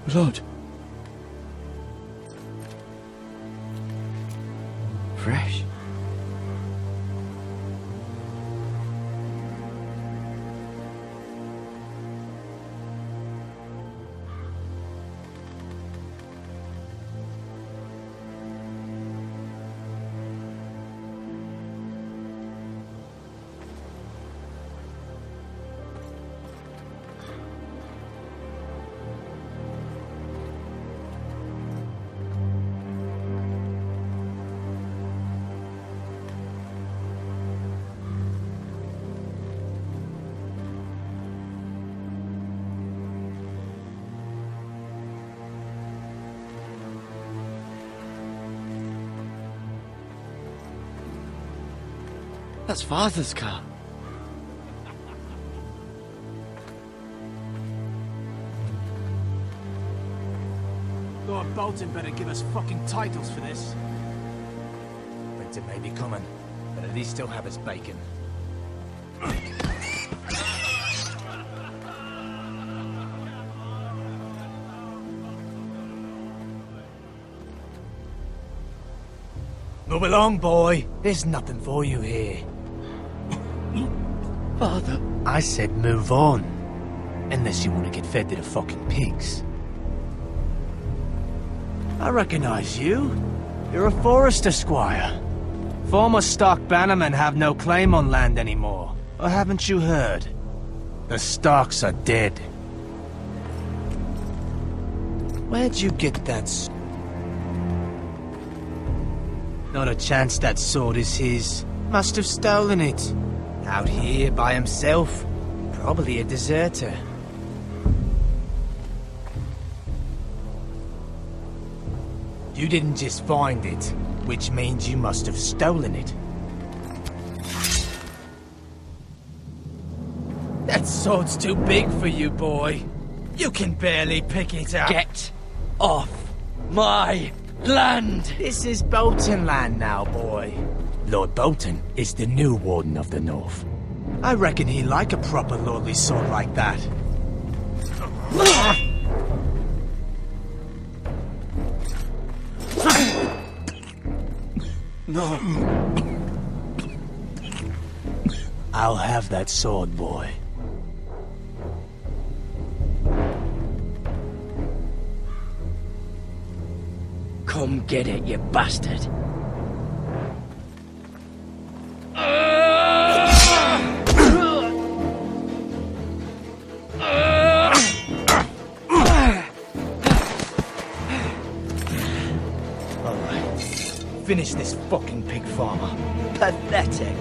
Blood. Fresh. That's Father's car. Lord Bolton better give us fucking titles for this. Winter may be coming, but at least he'll have his bacon. Move along, boy. There's nothing for you here. Father. I said move on. Unless you want to get fed to the fucking pigs. I recognize you. You're a Forrester squire. Former Stark bannermen have no claim on land anymore. Or haven't you heard? The Starks are dead. Where'd you get that Not a chance that sword is his. Must have stolen it. Out here by himself. Probably a deserter. You didn't just find it, which means you must have stolen it. That sword's too big for you, boy. You can barely pick it up. Get off my land! This is Bolton land now, boy. Lord Bolton is the new Warden of the North. I reckon he'd like a proper lordly sword like that. No. I'll have that sword, boy. Come get it, you bastard. Alright. Finish this fucking pig farmer. Pathetic.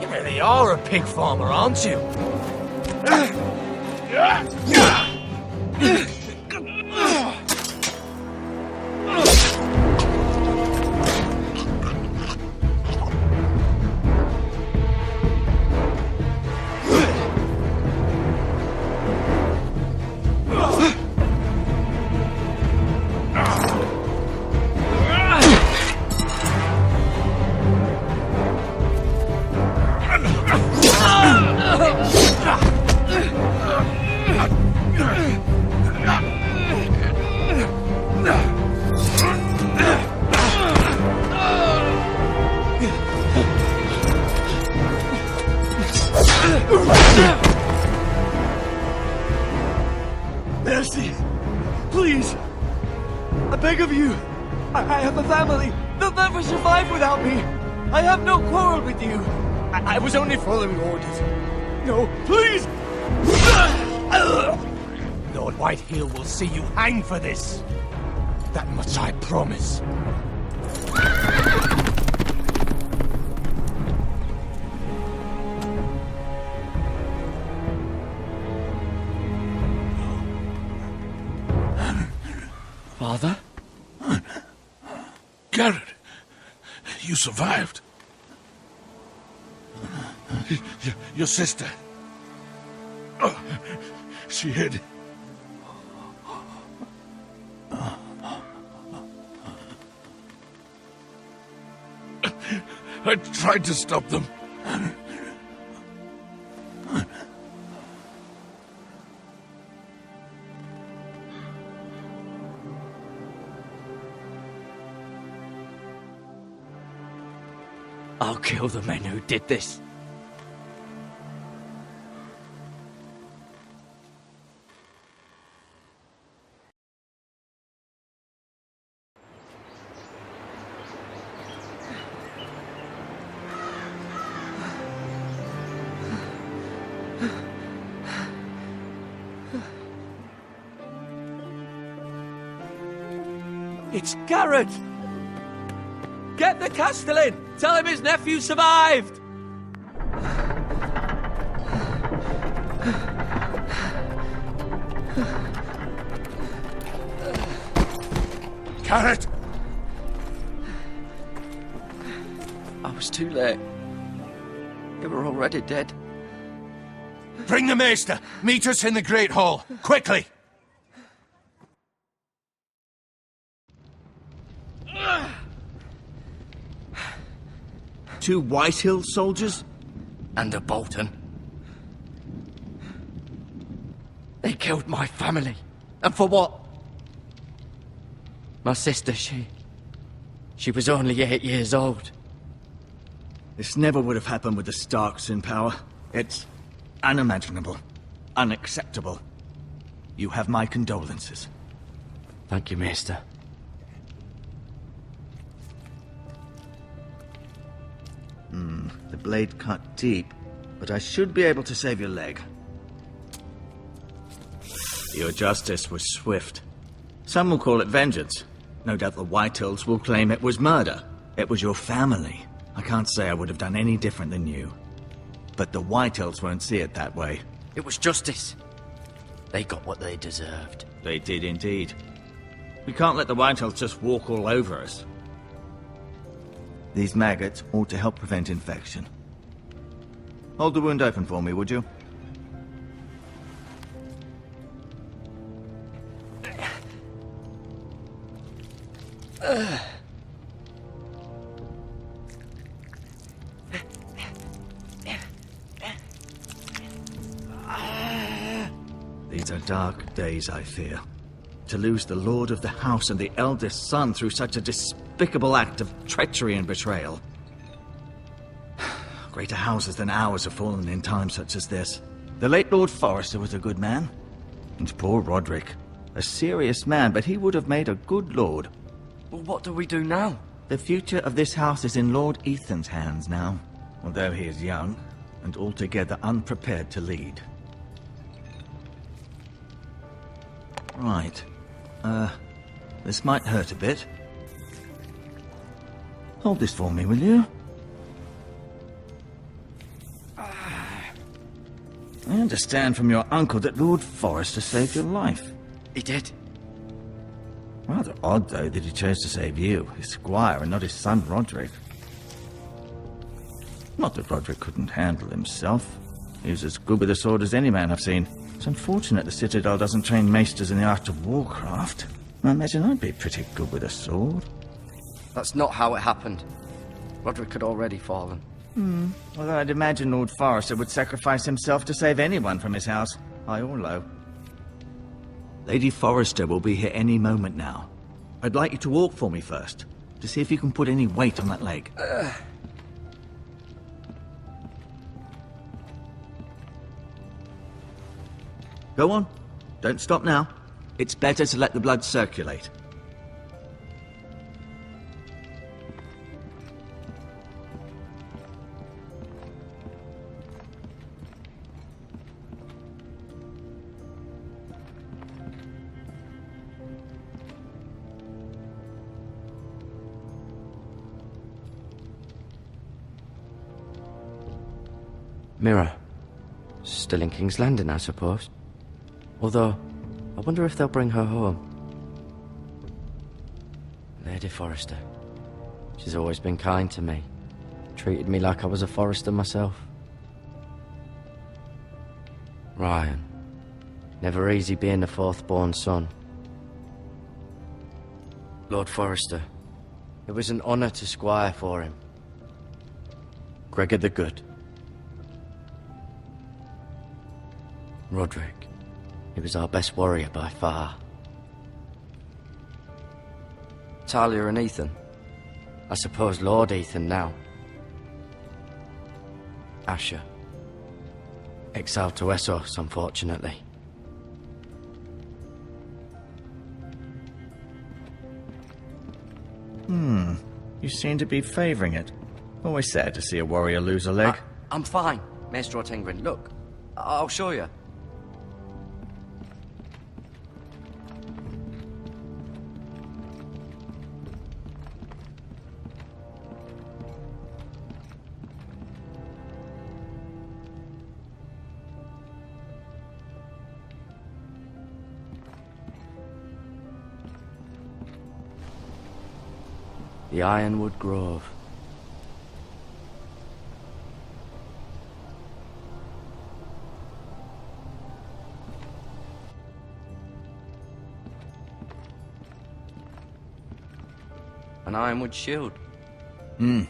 You really are a pig farmer, aren't you? Mercy! Please! I beg of you! I have a family! They'll never survive without me! I have no quarrel with you! I was only following orders. No, please! Lord Whitehill will see you hang for this. That much I promise. Father? Garrett, you survived. Your sister. Oh, she hid. I tried to stop them. I'll kill the men who did this. It's Garrett! Get the Castellan! Tell him his nephew survived! Garrett! I was too late. They were already dead. Bring the Maester! Meet us in the Great Hall! Quickly! Two Whitehill soldiers? And a Bolton. They killed my family. And for what? My sister, she was only 8 years old. This never would have happened with the Starks in power. It's unimaginable. Unacceptable. You have my condolences. Thank you, Maester. The blade cut deep, but I should be able to save your leg. Your justice was swift. Some will call it vengeance. No doubt the Whitehills will claim it was murder. It was your family. I can't say I would have done any different than you. But the Whitehills won't see it that way. It was justice. They got what they deserved. They did indeed. We can't let the Whitehills just walk all over us. These maggots ought to help prevent infection. Hold the wound open for me, would you? These are dark days, I fear. To lose the lord of the house and the eldest son through such a despicable act of treachery and betrayal. Greater houses than ours have fallen in times such as this. The late Lord Forrester was a good man. And poor Roderick. A serious man, but he would have made a good lord. Well, what do we do now? The future of this house is in Lord Ethan's hands now. Although he is young, and altogether unprepared to lead. Right. This might hurt a bit. Hold this for me, will you? I understand from your uncle that Lord Forrester saved your life. He did. Rather odd, though, that he chose to save you, his squire, and not his son Roderick. Not that Roderick couldn't handle himself. He was as good with a sword as any man I've seen. It's unfortunate the Citadel doesn't train maesters in the art of warcraft. I imagine I'd be pretty good with a sword. That's not how it happened. Roderick had already fallen. Although I'd imagine Lord Forrester would sacrifice himself to save anyone from his house, high or low. Lady Forrester will be here any moment now. I'd like you to walk for me first, to see if you can put any weight on that leg. Go on. Don't stop now. It's better to let the blood circulate. Mira. Still in King's Landing, I suppose. Although, I wonder if they'll bring her home. Lady Forrester. She's always been kind to me. Treated me like I was a Forrester myself. Ryan. Never easy being the fourth-born son. Lord Forrester. It was an honour to squire for him. Gregor the Good. Roderick. He was our best warrior by far. Talia and Ethan. I suppose Lord Ethan now. Asher. Exiled to Essos, unfortunately. You seem to be favouring it. Always sad to see a warrior lose a leg. I'm fine, Maestro Tengrin. Look, I'll show you. The Ironwood Grove. An ironwood shield. The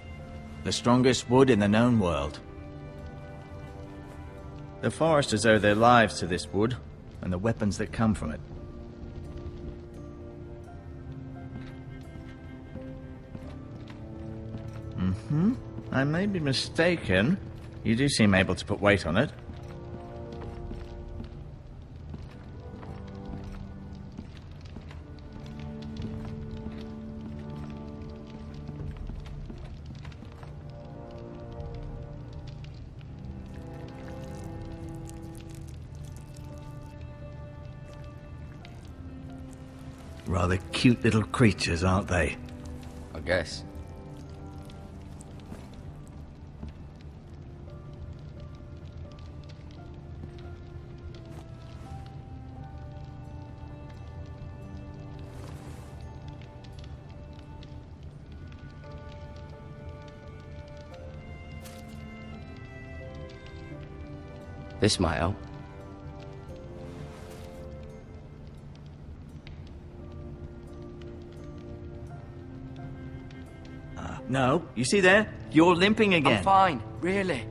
strongest wood in the known world. The foresters owe their lives to this wood, and the weapons that come from it. I may be mistaken. You do seem able to put weight on it. Rather cute little creatures, aren't they? I guess. This might help. No, you see there? You're limping again. I'm fine, really.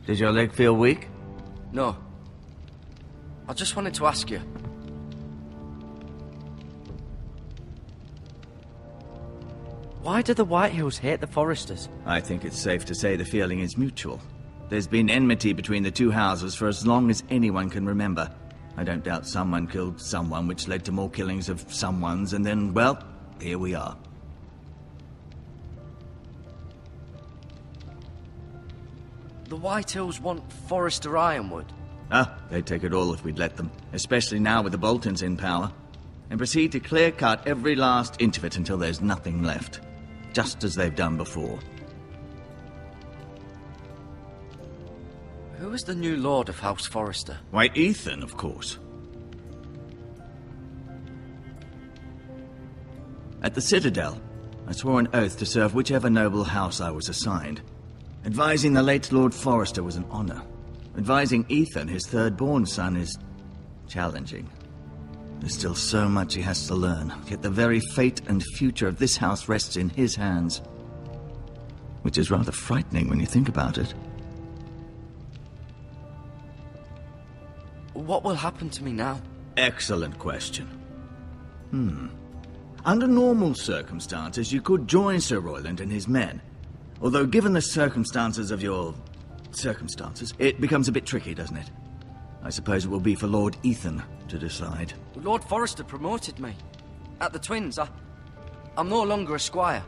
Does your leg feel weak? No. I just wanted to ask you. Why do the Whitehills hate the Foresters? I think it's safe to say the feeling is mutual. There's been enmity between the two houses for as long as anyone can remember. I don't doubt someone killed someone, which led to more killings of someones, and then, well, here we are. The Whitehills want Forester Ironwood. They'd take it all if we'd let them, especially now with the Boltons in power, and proceed to clear-cut every last inch of it until there's nothing left, just as they've done before. Who is the new Lord of House Forester? Why, Ethan, of course. At the Citadel, I swore an oath to serve whichever noble house I was assigned. Advising the late Lord Forester was an honor. Advising Ethan, his third-born son, is challenging. There's still so much he has to learn, yet the very fate and future of this house rests in his hands. Which is rather frightening when you think about it. What will happen to me now? Excellent question. Under normal circumstances, you could join Sir Royland and his men. Although given the circumstances of your circumstances, it becomes a bit tricky, doesn't it? I suppose it will be for Lord Ethan to decide. Lord Forester promoted me. At the Twins, I'm no longer a squire,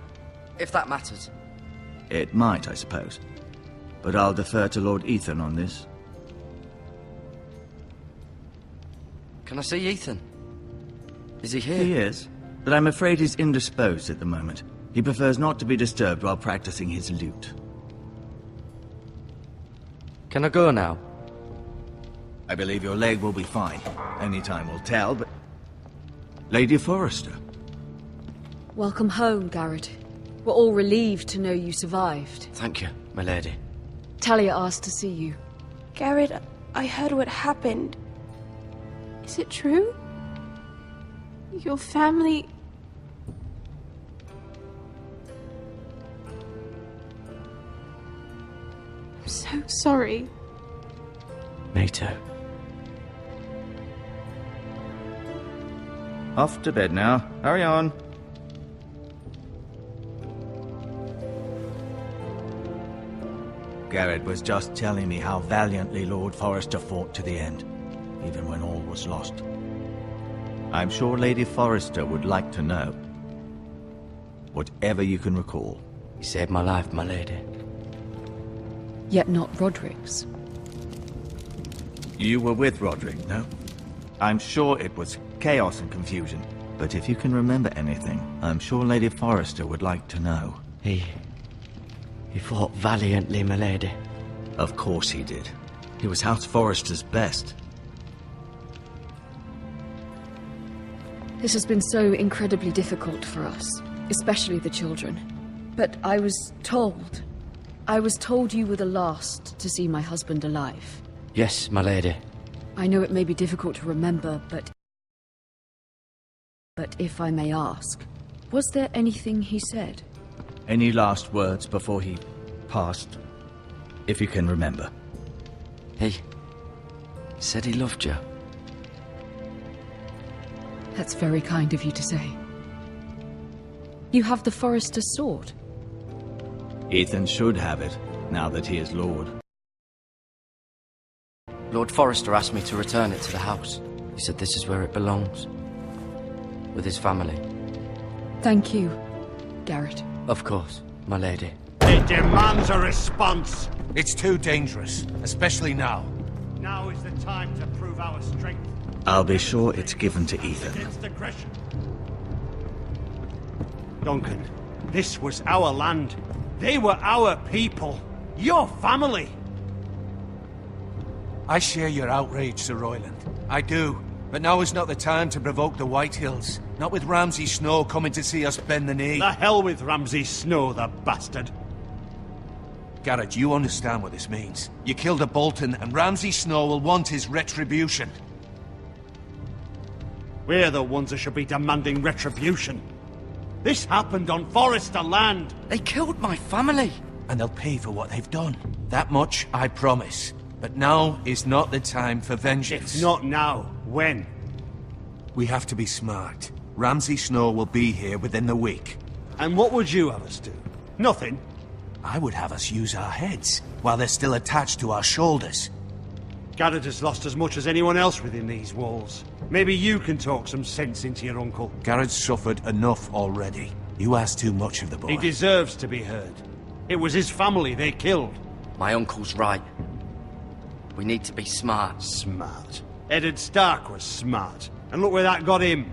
if that matters. It might, I suppose. But I'll defer to Lord Ethan on this. Can I see Ethan? Is he here? He is, but I'm afraid he's indisposed at the moment. He prefers not to be disturbed while practicing his lute. Can I go now? I believe your leg will be fine. Only time will tell, but... Lady Forester. Welcome home, Garrett. We're all relieved to know you survived. Thank you, my lady. Talia asked to see you. Garrett, I heard what happened. Is it true? Your family... I'm so sorry. Me too. Off to bed now. Hurry on. Garrett was just telling me how valiantly Lord Forrester fought to the end, even when all was lost. I'm sure Lady Forrester would like to know. Whatever you can recall. You saved my life, my lady. Yet not Roderick's. You were with Roderick, no? I'm sure it was chaos and confusion. But if you can remember anything, I'm sure Lady Forrester would like to know. He fought valiantly, my lady. Of course he did. He was House Forrester's best. This has been so incredibly difficult for us, especially the children. But I was told you were the last to see my husband alive. Yes, my lady. I know it may be difficult to remember, but if I may ask, was there anything he said? Any last words before he passed? If you can remember. He said he loved you. That's very kind of you to say. You have the Forrester's sword. Ethan should have it, now that he is Lord. Lord Forrester asked me to return it to the house. He said this is where it belongs. With his family. Thank you, Garrett. Of course, my lady. It demands a response. It's too dangerous, especially now. Now is the time to prove our strength. I'll be sure it's given to Ethan. Against aggression. Duncan, this was our land. They were our people. Your family. I share your outrage, Sir Royland. I do. But now is not the time to provoke the Whitehills. Not with Ramsay Snow coming to see us bend the knee. The hell with Ramsay Snow, the bastard. Garrett, you understand what this means. You killed a Bolton, and Ramsay Snow will want his retribution. We're the ones that should be demanding retribution. This happened on Forrester land. They killed my family. And they'll pay for what they've done. That much, I promise. But now is not the time for vengeance. If not now, when? We have to be smart. Ramsay Snow will be here within the week. And what would you have us do? Nothing. I would have us use our heads, while they're still attached to our shoulders. Garrett has lost as much as anyone else within these walls. Maybe you can talk some sense into your uncle. Garrett's suffered enough already. You ask too much of the boy. He deserves to be heard. It was his family they killed. My uncle's right. We need to be smart. Smart. Eddard Stark was smart. And look where that got him.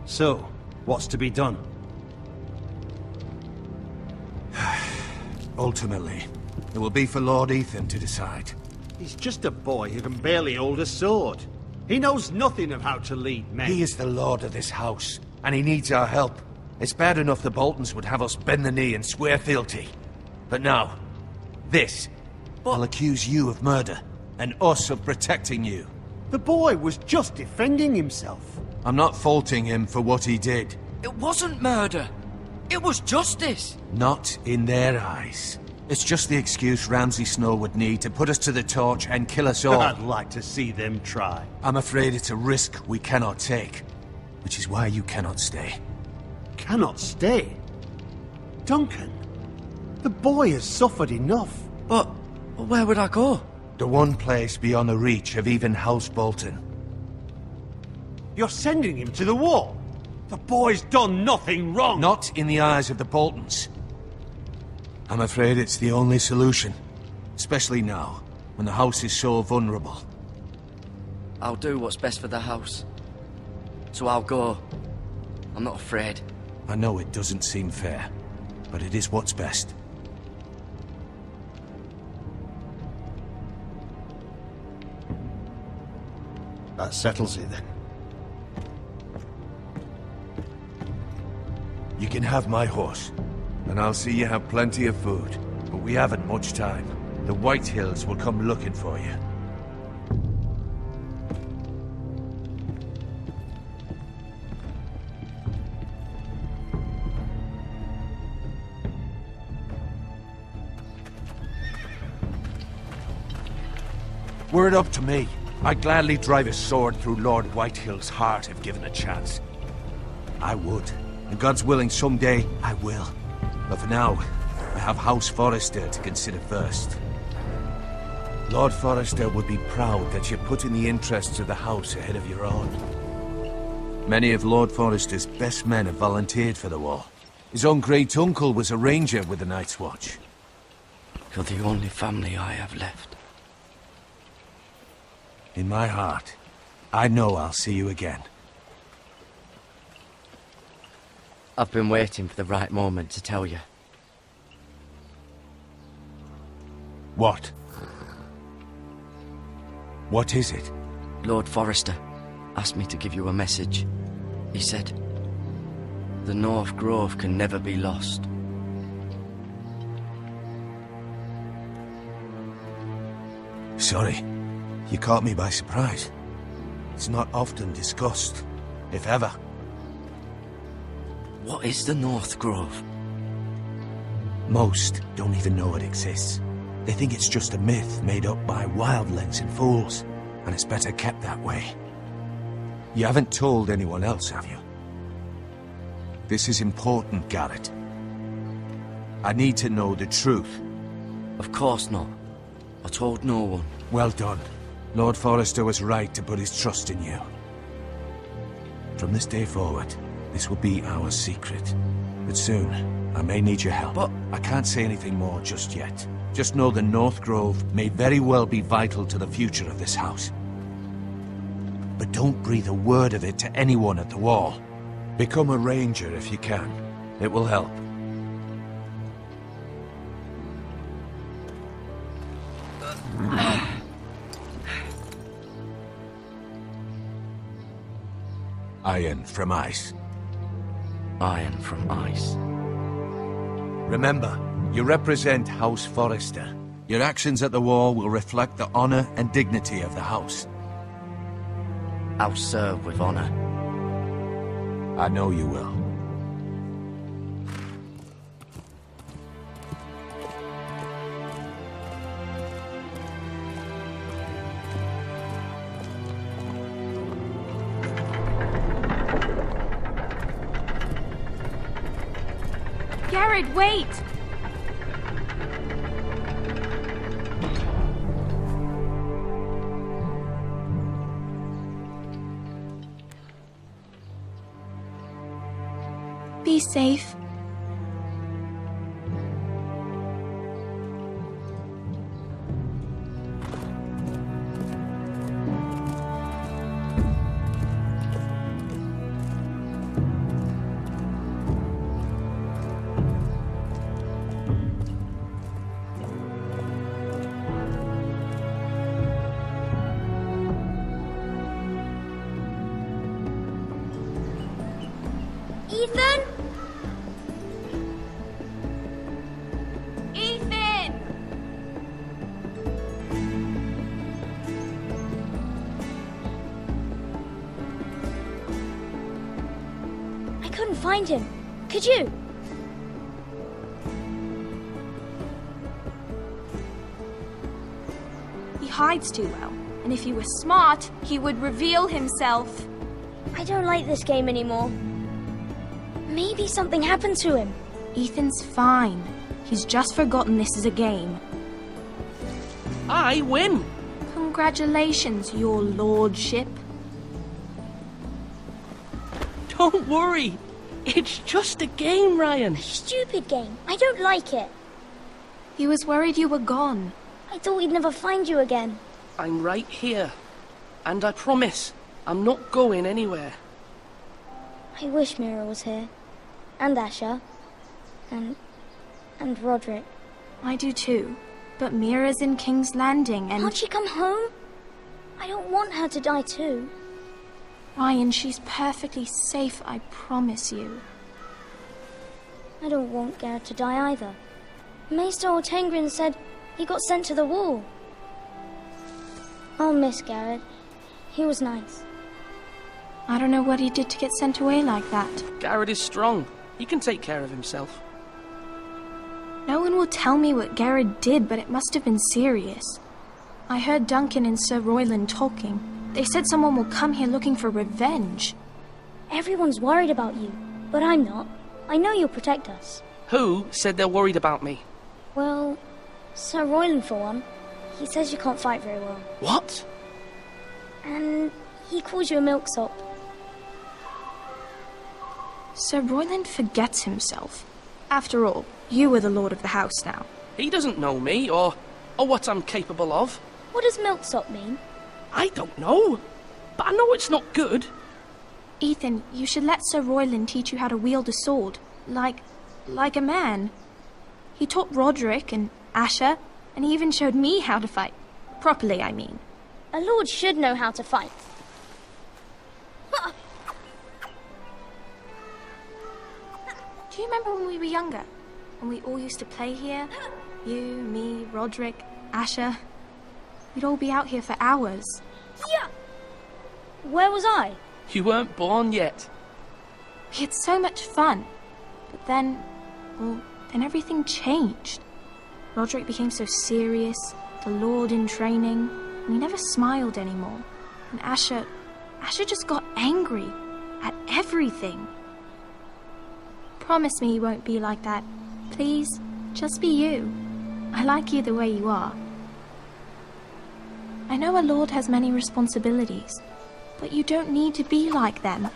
So, what's to be done? Ultimately, it will be for Lord Ethan to decide. He's just a boy who can barely hold a sword. He knows nothing of how to lead men. He is the lord of this house, and he needs our help. It's bad enough the Boltons would have us bend the knee and swear fealty. But now, this. I'll accuse you of murder, and us of protecting you. The boy was just defending himself. I'm not faulting him for what he did. It wasn't murder. It was justice. Not in their eyes. It's just the excuse Ramsay Snow would need to put us to the torch and kill us all. I'd like to see them try. I'm afraid it's a risk we cannot take, which is why you cannot stay. Cannot stay? Duncan, the boy has suffered enough. But where would I go? The one place beyond the reach of even House Bolton. You're sending him to the wall? The boy's done nothing wrong! Not in the eyes of the Boltons. I'm afraid it's the only solution. Especially now, when the house is so vulnerable. I'll do what's best for the house. So I'll go. I'm not afraid. I know it doesn't seem fair, but it is what's best. That settles it then. You can have my horse, and I'll see you have plenty of food. But we haven't much time. The Whitehills will come looking for you. Were it up to me, I'd gladly drive a sword through Lord Whitehill's heart if given a chance. I would. And God's willing, someday I will. But for now, I have House Forrester to consider first. Lord Forrester would be proud that you're putting the interests of the house ahead of your own. Many of Lord Forrester's best men have volunteered for the war. His own great-uncle was a ranger with the Night's Watch. You're the only family I have left. In my heart, I know I'll see you again. I've been waiting for the right moment to tell you. What? What is it? Lord Forrester asked me to give you a message. He said, the North Grove can never be lost. Sorry, you caught me by surprise. It's not often discussed, if ever. What is the North Grove? Most don't even know it exists. They think it's just a myth made up by wildlings and fools, and it's better kept that way. You haven't told anyone else, have you? This is important, Garrett. I need to know the truth. Of course not. I told no one. Well done. Lord Forrester was right to put his trust in you. From this day forward, this will be our secret. But soon, I may need your help. But I can't say anything more just yet. Just know the North Grove may very well be vital to the future of this house. But don't breathe a word of it to anyone at the wall. Become a ranger if you can. It will help. Iron from ice. Iron from ice. Remember, you represent House Forrester. Your actions at the wall will reflect the honor and dignity of the house. I'll serve with honor. I know you will. Garrett, wait! Be safe. Ethan? I couldn't find him. Could you? He hides too well, and if he were smart, he would reveal himself. I don't like this game anymore. Maybe something happened to him. Ethan's fine. He's just forgotten this is a game. I win! Congratulations, your lordship. Don't worry. It's just a game, Ryan. Stupid game. I don't like it. He was worried you were gone. I thought we'd never find you again. I'm right here. And I promise, I'm not going anywhere. I wish Mira was here. And Asher. And Roderick. I do too. But Mira's in King's Landing and... Can't she come home? I don't want her to die too. Ryan, she's perfectly safe, I promise you. I don't want Garrett to die either. Maester Ortengrin said he got sent to the wall. I'll miss Garrett. He was nice. I don't know what he did to get sent away like that. Garrett is strong. He can take care of himself. No one will tell me what Garrett did, but it must have been serious. I heard Duncan and Sir Royland talking. They said someone will come here looking for revenge. Everyone's worried about you, but I'm not. I know you'll protect us. Who said they're worried about me? Well, Sir Royland for one. He says you can't fight very well. What? And he calls you a milksop. Sir Royland forgets himself. After all, you are the lord of the house now. He doesn't know me, or what I'm capable of. What does milksop mean? I don't know, but I know it's not good. Ethan, you should let Sir Royland teach you how to wield a sword, like a man. He taught Roderick and Asher, and he even showed me how to fight. Properly, I mean. A lord should know how to fight. Do you remember when we were younger? When we all used to play here? You, me, Roderick, Asher. We'd all be out here for hours. Yeah! Where was I? You weren't born yet. We had so much fun. But then everything changed. Roderick became so serious, the Lord in training, and he never smiled anymore. And Asher just got angry at everything. Promise me you won't be like that. Please, just be you. I like you the way you are. I know a lord has many responsibilities, but you don't need to be like them.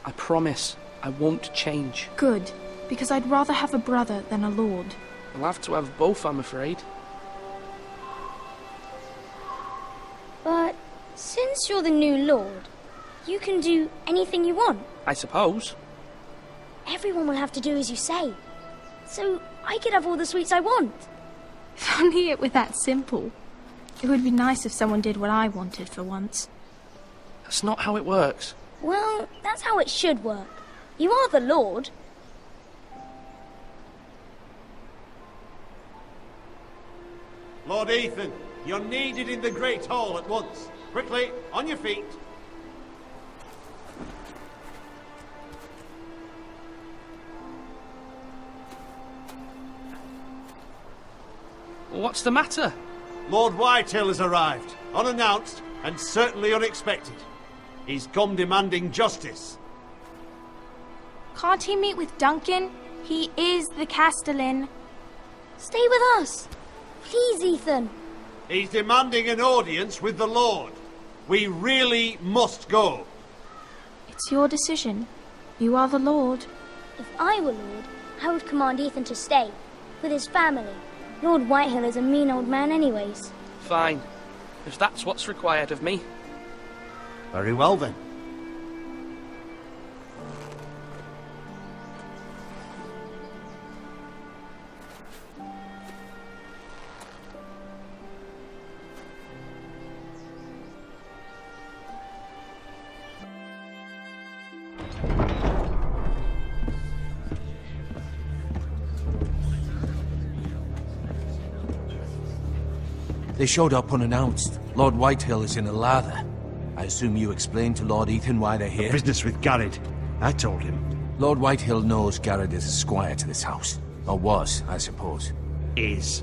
I promise I won't change. Good, because I'd rather have a brother than a lord. I'll have to have both, I'm afraid. But since you're the new lord, you can do anything you want. I suppose. Everyone will have to do as you say. So I could have all the sweets I want. If only it were that simple. It would be nice if someone did what I wanted for once. That's not how it works. Well, that's how it should work. You are the lord. Lord Ethan, you're needed in the Great Hall at once. Quickly, on your feet. What's the matter? Lord Whitehill has arrived, unannounced and certainly unexpected. He's come demanding justice. Can't he meet with Duncan? He is the Castellan. Stay with us. Please, Ethan. He's demanding an audience with the Lord. We really must go. It's your decision. You are the Lord. If I were lord, I would command Ethan to stay, with his family. Lord Whitehill is a mean old man anyways. Fine, if that's what's required of me. Very well then. They showed up unannounced. Lord Whitehill is in a lather. I assume you explained to Lord Ethan why they're here? Business with Garrett. I told him. Lord Whitehill knows Garrett is a squire to this house. Or was, I suppose.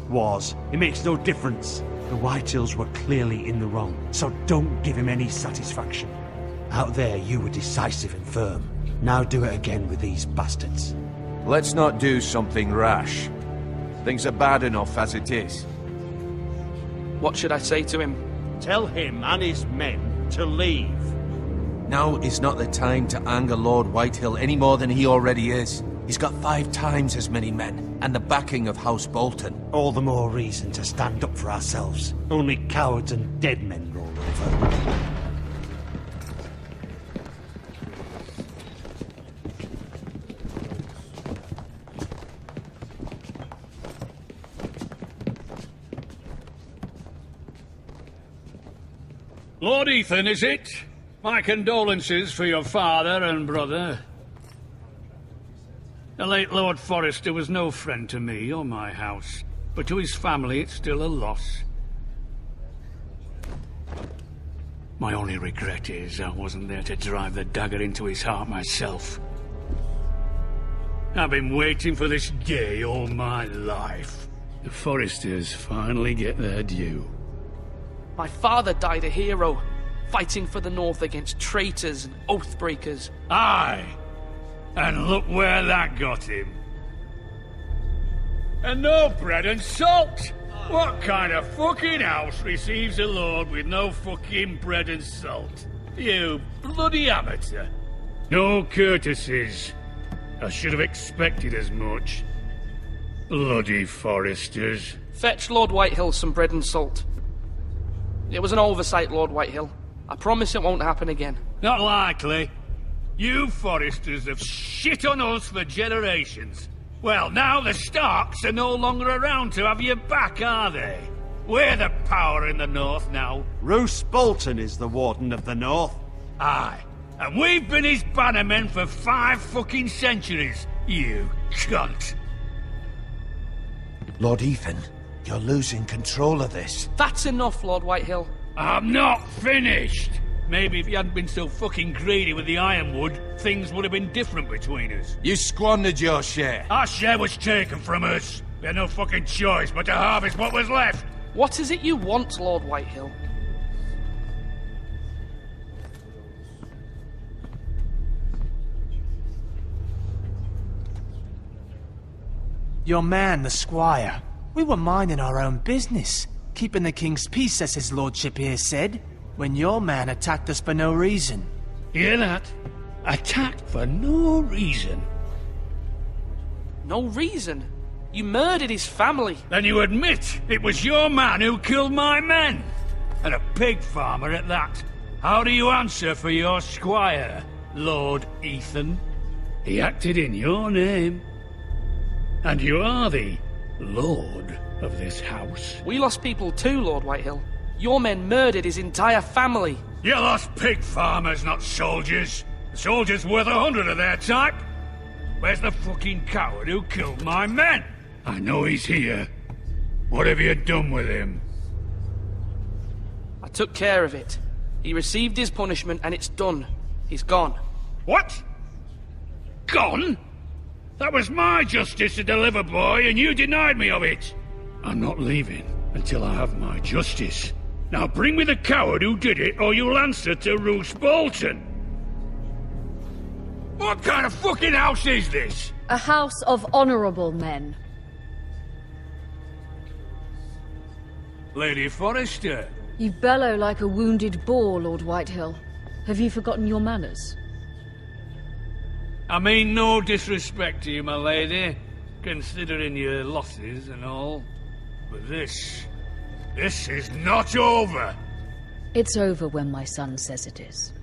Was. It makes no difference. The Whitehills were clearly in the wrong, so don't give him any satisfaction. Out there, you were decisive and firm. Now do it again with these bastards. Let's not do something rash. Things are bad enough as it is. What should I say to him? Tell him and his men to leave. Now is not the time to anger Lord Whitehill any more than he already is. He's got 5 times as many men, and the backing of House Bolton. All the more reason to stand up for ourselves. Only cowards and dead men roll over. Lord Ethan, is it? My condolences for your father and brother. The late Lord Forrester was no friend to me or my house, but to his family it's still a loss. My only regret is I wasn't there to drive the dagger into his heart myself. I've been waiting for this day all my life. The Forresters finally get their due. My father died a hero, fighting for the North against traitors and oath breakers. Aye, and look where that got him. And no bread and salt! What kind of fucking house receives a lord with no fucking bread and salt? You bloody amateur. No courtesies. I should have expected as much. Bloody Forresters. Fetch Lord Whitehill some bread and salt. It was an oversight, Lord Whitehill. I promise it won't happen again. Not likely. You Forresters have shit on us for generations. Well, now the Starks are no longer around to have your back, are they? We're the power in the north now. Roose Bolton is the Warden of the North. Aye. And we've been his bannermen for 5 fucking centuries, you cunt. Lord Ethan, you're losing control of this. That's enough, Lord Whitehill. I'm not finished! Maybe if you hadn't been so fucking greedy with the ironwood, things would have been different between us. You squandered your share. Our share was taken from us. We had no fucking choice but to harvest what was left. What is it you want, Lord Whitehill? Your man, the squire. We were minding our own business, keeping the king's peace, as his lordship here said, when your man attacked us for no reason. Hear that? Attacked for no reason. No reason? You murdered his family. Then you admit it was your man who killed my men. And a pig farmer at that. How do you answer for your squire, Lord Ethan? He acted in your name. And you are the lord of this house. We lost people too, Lord Whitehill. Your men murdered his entire family. You lost pig farmers, not soldiers. The soldiers worth 100 of their type. Where's the fucking coward who killed my men? I know he's here. What have you done with him? I took care of it. He received his punishment and it's done. He's gone. What? Gone? That was my justice to deliver, boy, and you denied me of it. I'm not leaving until I have my justice. Now bring me the coward who did it, or you'll answer to Roose Bolton. What kind of fucking house is this? A house of honorable men. Lady Forrester. You bellow like a wounded boar, Lord Whitehill. Have you forgotten your manners? I mean no disrespect to you, my lady, considering your losses and all. But this is not over. It's over when my son says it is.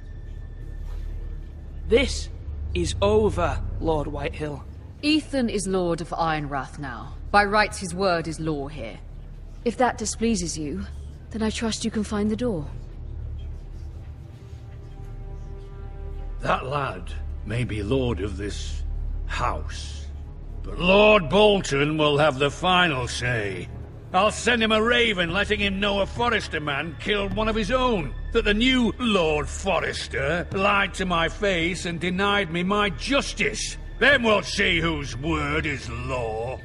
This is over, Lord Whitehill. Ethan is Lord of Ironrath now. By rights, his word is law here. If that displeases you, then I trust you can find the door. That lad may be lord of this house, but Lord Bolton will have the final say. I'll send him a raven letting him know a Forrester man killed one of his own. That the new Lord Forrester lied to my face and denied me my justice. Then we'll see whose word is law.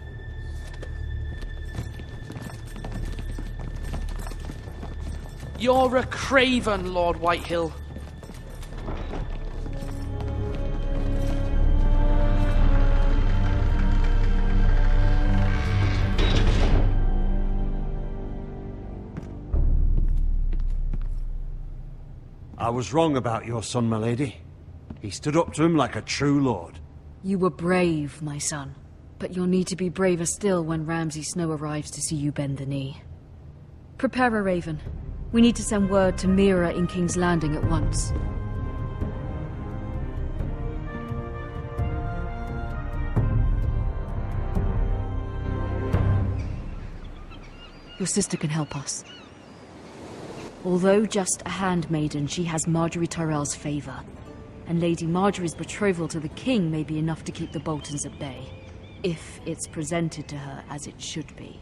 You're a craven, Lord Whitehill. I was wrong about your son, my lady. He stood up to him like a true lord. You were brave, my son. But you'll need to be braver still when Ramsay Snow arrives to see you bend the knee. Prepare a raven. We need to send word to Mira in King's Landing at once. Your sister can help us. Although just a handmaiden, she has Marjorie Tyrell's favor. And Lady Marjorie's betrothal to the king may be enough to keep the Boltons at bay. If it's presented to her as it should be.